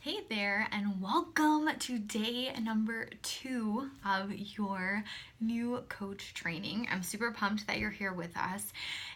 Hey there, and welcome to day number 2 of your new coach training. I'm super pumped that you're here with us,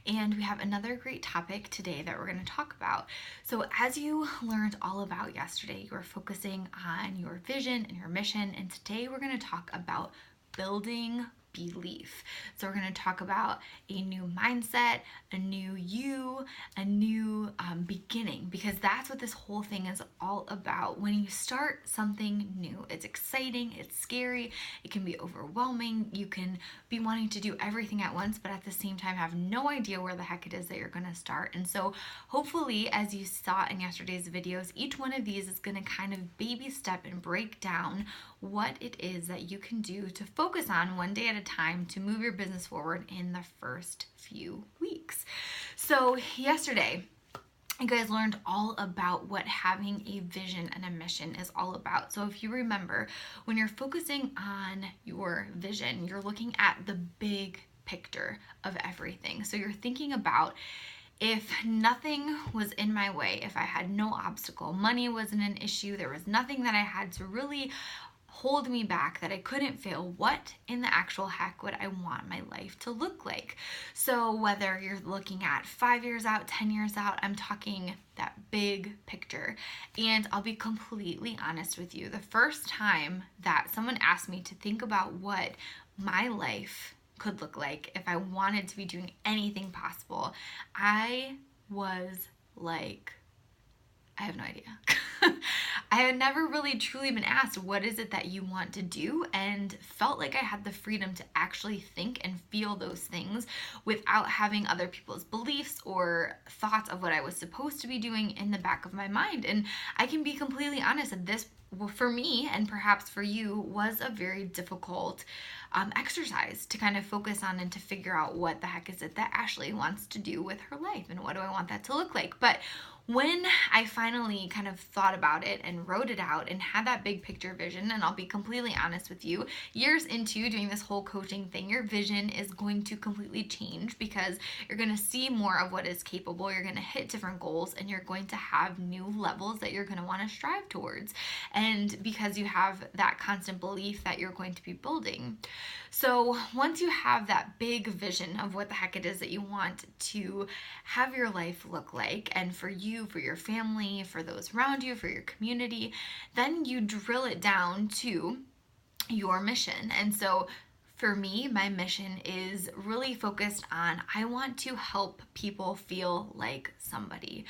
and we have another great topic today that we're going to talk about. So, as you learned all about yesterday, you were focusing on your vision and your mission, and today we're going to talk about building belief. So we're going to talk about a new mindset, a new you, a new beginning, because that's what this whole thing is all about. When you start something new, it's exciting, it's scary, it can be overwhelming, you can be wanting to do everything at once, but at the same time have no idea where the heck it is that you're going to start. And so hopefully, as you saw in yesterday's videos, each one of these is going to kind of baby step and break down what it is that you can do to focus on one day at a time to move your business forward in the first few weeks. So yesterday, you guys learned all about what having a vision and a mission is all about. So if you remember, when you're focusing on your vision, you're looking at the big picture of everything. So you're thinking about, if nothing was in my way, if I had no obstacle, money wasn't an issue, there was nothing that I had to really hold me back, that I couldn't fail, what in the actual heck would I want my life to look like? So whether you're looking at 5 years out, 10 years out, I'm talking that big picture. And I'll be completely honest with you. The first time that someone asked me to think about what my life could look like if I wanted to be doing anything possible, I was like, I have no idea. I had never really truly been asked, what is it that you want to do? And felt like I had the freedom to actually think and feel those things without having other people's beliefs or thoughts of what I was supposed to be doing in the back of my mind. And I can be completely honest that this, for me and perhaps for you, was a very difficult exercise to kind of focus on and to figure out what the heck is it that Ashley wants to do with her life and what do I want that to look like. But when I finally kind of thought about it and wrote it out and had that big picture vision, and I'll be completely honest with you, years into doing this whole coaching thing, your vision is going to completely change because you're going to see more of what is capable, you're going to hit different goals, and you're going to have new levels that you're going to want to strive towards. And because you have that constant belief that you're going to be building. So once you have that big vision of what the heck it is that you want to have your life look like, and for you, for your family, for those around you, for your community, then you drill it down to your mission. And so for me, my mission is really focused on, I want to help people feel like somebody.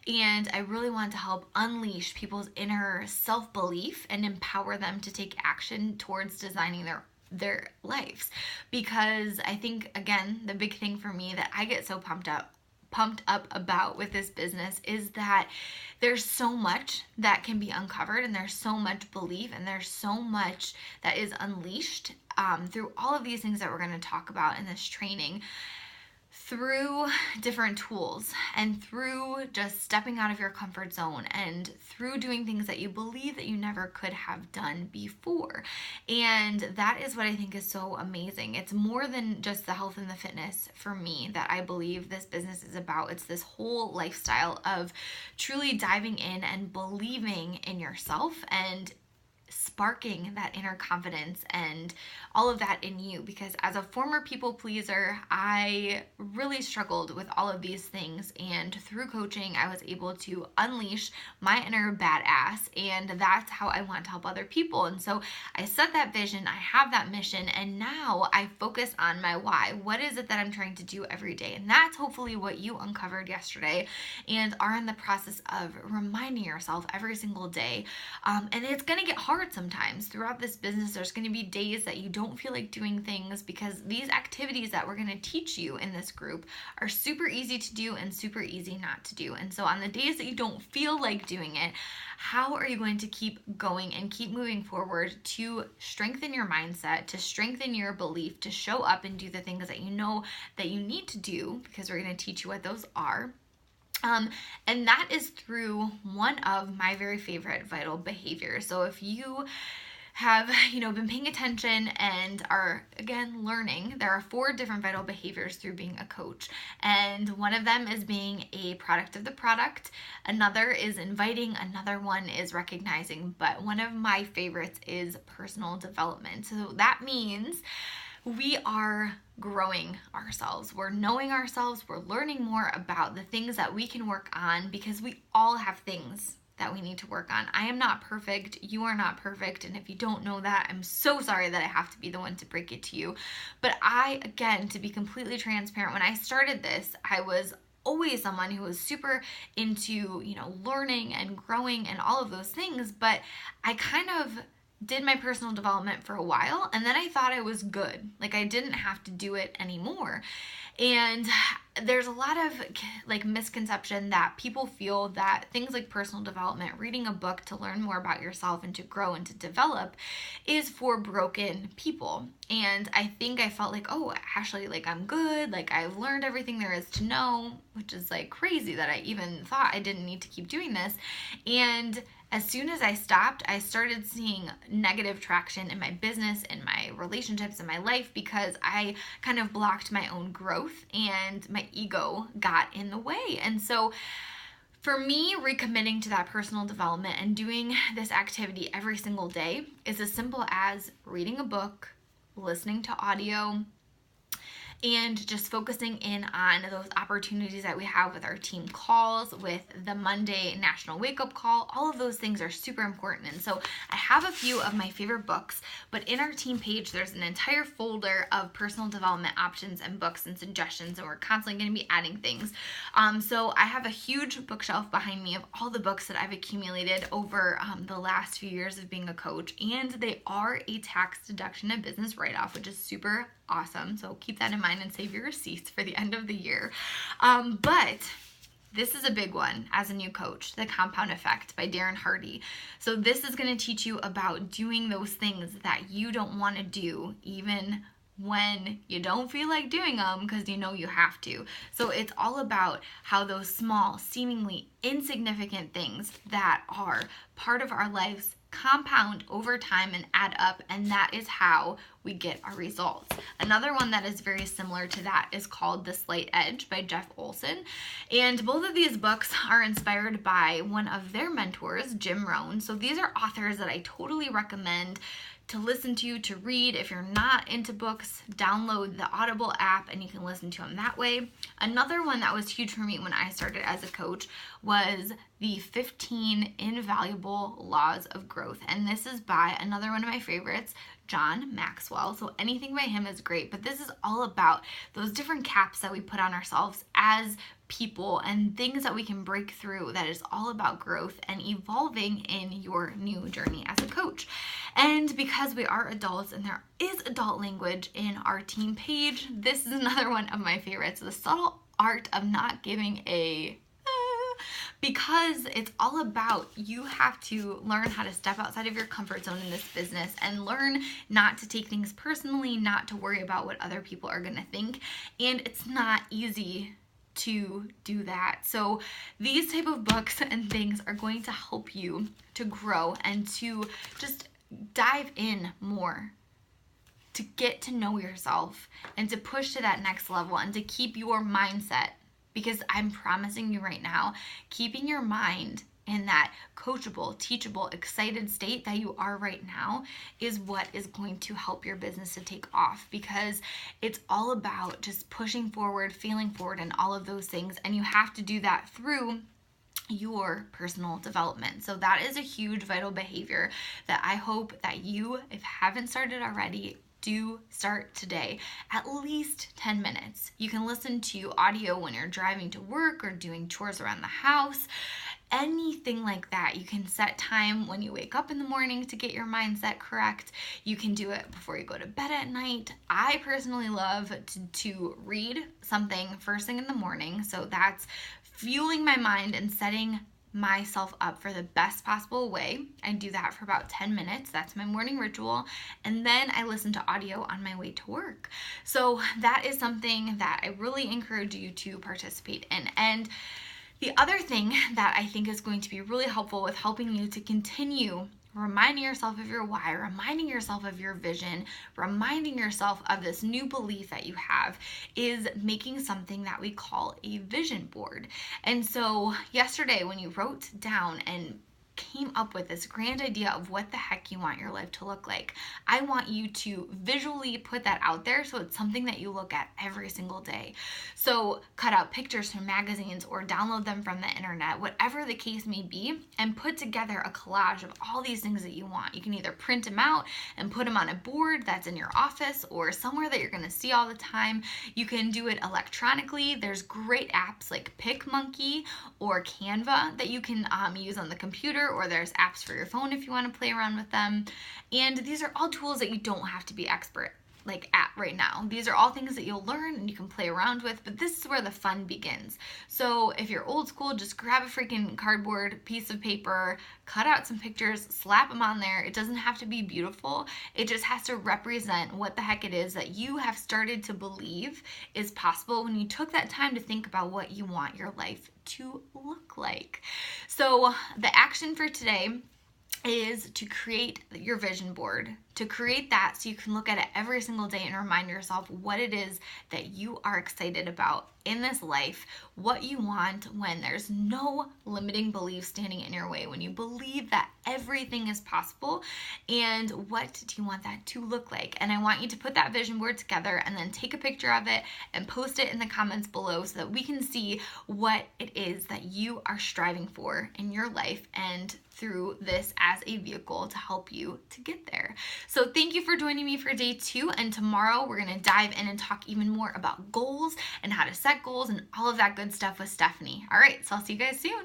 And I really want to help unleash people's inner self-belief and empower them to take action towards designing their lives. Because I think, again, the big thing for me that I get so pumped up about with this business is that there's so much that can be uncovered, and there's so much belief, and there's so much that is unleashed through all of these things that we're going to talk about in this training, through different tools and through just stepping out of your comfort zone and through doing things that you believe that you never could have done before. And that is what I think is so amazing. It's more than just the health and the fitness for me that I believe this business is about. It's this whole lifestyle of truly diving in and believing in yourself and sparking that inner confidence and all of that in you. Because as a former people pleaser, I really struggled with all of these things, and through coaching I was able to unleash my inner badass, and that's how I want to help other people. And so I set that vision, I have that mission, and now I focus on my why. What is it that I'm trying to do every day? And that's hopefully what you uncovered yesterday and are in the process of reminding yourself every single day. And it's going to get hard sometimes. Throughout this business, there's going to be days that you don't feel like doing things, because these activities that we're going to teach you in this group are super easy to do and super easy not to do. And so on the days that you don't feel like doing it, how are you going to keep going and keep moving forward to strengthen your mindset, to strengthen your belief, to show up and do the things that you know that you need to do, because we're going to teach you what those are. And that is through one of my very favorite vital behaviors. So if you have, been paying attention and are, again, learning, there are 4 different vital behaviors through being a coach. And one of them is being a product of the product. Another is inviting. Another one is recognizing. But one of my favorites is personal development. So that means we are growing ourselves. We're knowing ourselves. We're learning more about the things that we can work on, because we all have things that we need to work on. I am not perfect. You are not perfect. And if you don't know that, I'm so sorry that I have to be the one to break it to you. But again, to be completely transparent, when I started this, I was always someone who was super into, learning and growing and all of those things. But I kind of did my personal development for a while, and then I thought I was good. Like, I didn't have to do it anymore. And there's a lot of misconception that people feel that things like personal development, reading a book to learn more about yourself and to grow and to develop, is for broken people. And I think I felt like, oh, Ashley, I'm good. I've learned everything there is to know, which is crazy that I even thought I didn't need to keep doing this. And as soon as I stopped, I started seeing negative traction in my business, in my relationships, in my life, because I kind of blocked my own growth and my ego got in the way. And so for me, recommitting to that personal development and doing this activity every single day is as simple as reading a book, listening to audio, and just focusing in on those opportunities that we have with our team calls, with the Monday National Wake Up Call. All of those things are super important. And so I have a few of my favorite books, but in our team page, there's an entire folder of personal development options and books and suggestions, and we're constantly going to be adding things. So I have a huge bookshelf behind me of all the books that I've accumulated over the last few years of being a coach, and they are a tax deduction and business write-off, which is super awesome. So keep that in mind and save your receipts for the end of the year. But this is a big one as a new coach, The Compound Effect by Darren Hardy. So this is going to teach you about doing those things that you don't want to do, even when you don't feel like doing them because you have to. So it's all about how those small, seemingly insignificant things that are part of our lives compound over time and add up, and that is how we get our results. Another one that is very similar to that is called The Slight Edge by Jeff Olson, and both of these books are inspired by one of their mentors, Jim Rohn. So these are authors that I totally recommend to listen to read. If you're not into books, download the Audible app and you can listen to them that way. Another one that was huge for me when I started as a coach was the 15 Invaluable Laws of Growth. And this is by another one of my favorites, John Maxwell. So anything by him is great, but this is all about those different caps that we put on ourselves as people and things that we can break through. That is all about growth and evolving in your new journey as a coach. And because we are adults and there is adult language in our team page, this is another one of my favorites, The Subtle Art of Not Giving a because it's all about you have to learn how to step outside of your comfort zone in this business and learn not to take things personally, not to worry about what other people are going to think. And it's not easy to do that. So these type of books and things are going to help you to grow and to just dive in more, to get to know yourself and to push to that next level and to keep your mindset. Because I'm promising you right now, keeping your mind in that coachable, teachable, excited state that you are right now is what is going to help your business to take off, because it's all about just pushing forward, feeling forward, and all of those things. And you have to do that through your personal development. So that is a huge vital behavior that I hope that you, if haven't started already, do start today. At least 10 minutes. You can listen to audio when you're driving to work or doing chores around the house, anything like that. You can set time when you wake up in the morning to get your mindset correct. You can do it before you go to bed at night. I personally love to read something first thing in the morning. So that's fueling my mind and setting myself up for the best possible way. I do that for about 10 minutes. That's my morning ritual. And then I listen to audio on my way to work. So that is something that I really encourage you to participate in. And the other thing that I think is going to be really helpful with helping you to continue reminding yourself of your why, reminding yourself of your vision, reminding yourself of this new belief that you have, is making something that we call a vision board. And so yesterday when you wrote down and came up with this grand idea of what the heck you want your life to look like, I want you to visually put that out there so it's something that you look at every single day. So cut out pictures from magazines or download them from the internet, whatever the case may be, and put together a collage of all these things that you want. You can either print them out and put them on a board that's in your office or somewhere that you're going to see all the time. You can do it electronically. There's great apps like PicMonkey or Canva that you can use on the computer, or there's apps for your phone if you want to play around with them. And these are all tools that you don't have to be expert at right now. These are all things that you'll learn and you can play around with, but this is where the fun begins. So if you're old school, just grab a freaking cardboard piece of paper, cut out some pictures, slap them on there. It doesn't have to be beautiful. It just has to represent what the heck it is that you have started to believe is possible when you took that time to think about what you want your life to look like. So the action for today is to create your vision board, to create that so you can look at it every single day and remind yourself what it is that you are excited about in this life, what you want when there's no limiting belief standing in your way, when you believe that everything is possible, and what do you want that to look like. And I want you to put that vision board together and then take a picture of it and post it in the comments below so that we can see what it is that you are striving for in your life and through this as a vehicle to help you to get there. So thank you for joining me for day 2, and tomorrow we're going to dive in and talk even more about goals and how to set goals and all of that good stuff with Stephanie. All right, so I'll see you guys soon.